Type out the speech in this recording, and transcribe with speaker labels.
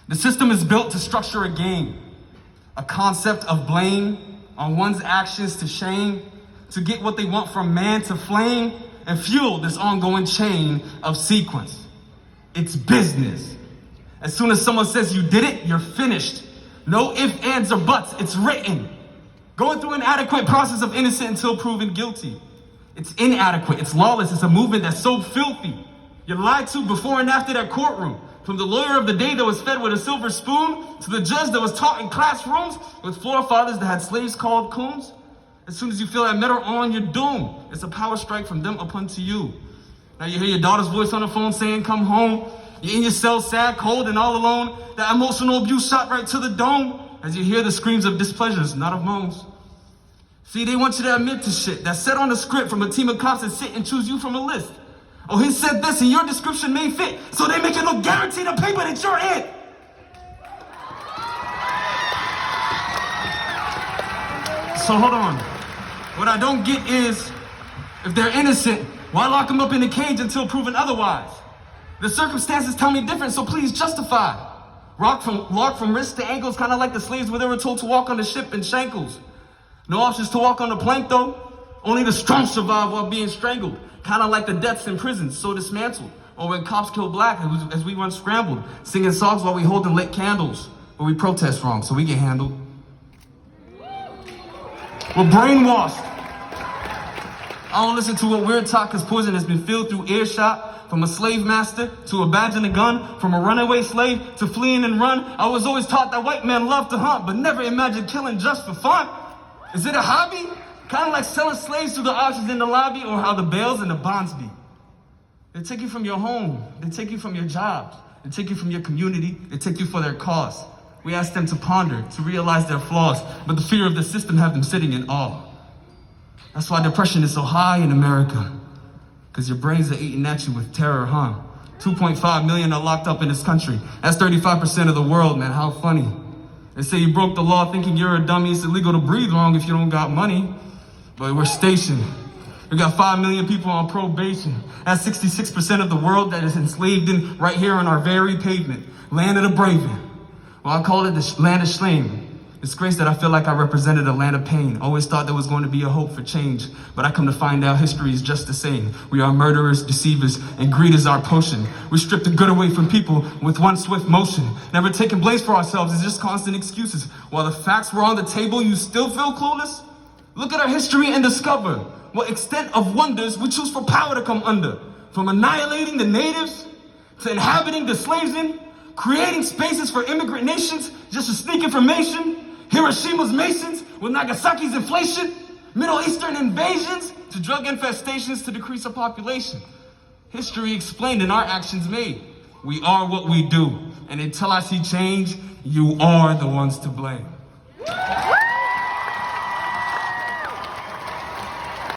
Speaker 1: The system is built to structure a game, a concept of blame on one's actions to shame, to get what they want from man to flame, and fuel this ongoing chain of sequence. It's business. As soon as someone says you did it, you're finished. No ifs, ands, or buts, it's written. Going through an adequate process of innocent until proven guilty. It's inadequate, it's lawless, it's a movement that's so filthy. You're lied to before and after that courtroom. From the lawyer of the day that was fed with a silver spoon, to the judge that was taught in classrooms with forefathers that had slaves called coons. As soon as you feel that metal on, you're doomed. It's a power strike from them upon to you. Now you hear your daughter's voice on the phone saying, come home. You're in your cell, sad, cold, and all alone. That emotional abuse shot right to the dome. As you hear the screams of displeasures, not of moans. See, they want you to admit to shit that's set on the script from a team of cops that sit and choose you from a list. Oh, he said this and your description may fit, so they make it look guaranteed on paper that you're it. So hold on. What I don't get is, if they're innocent, why lock them up in a cage until proven otherwise? The circumstances tell me different, so please justify. Locked from wrists to ankles, kind of like the slaves where they were told to walk on the ship in shackles. No options to walk on the plank though. Only the strong survive while being strangled. Kind of like the deaths in prisons, so dismantled. Or when cops kill black as we run scrambled. Singing songs while we hold and lit candles. But we protest wrong, so we get handled. We're brainwashed. I don't listen to what we're taught cause poison has been filled through earshot. From a slave master to a badge and a gun. From a runaway slave to fleeing and run. I was always taught that white men love to hunt, but never imagined killing just for fun. Is it a hobby? Kind of like selling slaves to the auctions in the lobby, or how the bails and the bonds be. They take you from your home. They take you from your jobs. They take you from your community. They take you for their cause. We ask them to ponder, to realize their flaws, but the fear of the system have them sitting in awe. That's why depression is so high in America, because your brains are eating at you with terror, huh? 2.5 million are locked up in this country. That's 35% of the world, man. How funny. They say you broke the law thinking you're a dummy. It's illegal to breathe wrong if you don't got money. But we're stationed. We got 5 million people on probation. That's 66% of the world that is enslaved in right here on our very pavement. Land of the brave. Well, I call it the land of shame. Disgrace that I feel like I represented a land of pain. Always thought there was going to be a hope for change. But I come to find out history is just the same. We are murderers, deceivers, and greed is our potion. We strip the good away from people with one swift motion. Never taking blames for ourselves, it's just constant excuses. While the facts were on the table, you still feel clueless? Look at our history and discover what extent of wonders we choose for power to come under. From annihilating the natives, to inhabiting the slaves in, creating spaces for immigrant nations just to sneak information, Hiroshima's masons with Nagasaki's inflation, Middle Eastern invasions to drug infestations to decrease our population. History explained and our actions made. We are what we do, and until I see change, you are the ones to blame.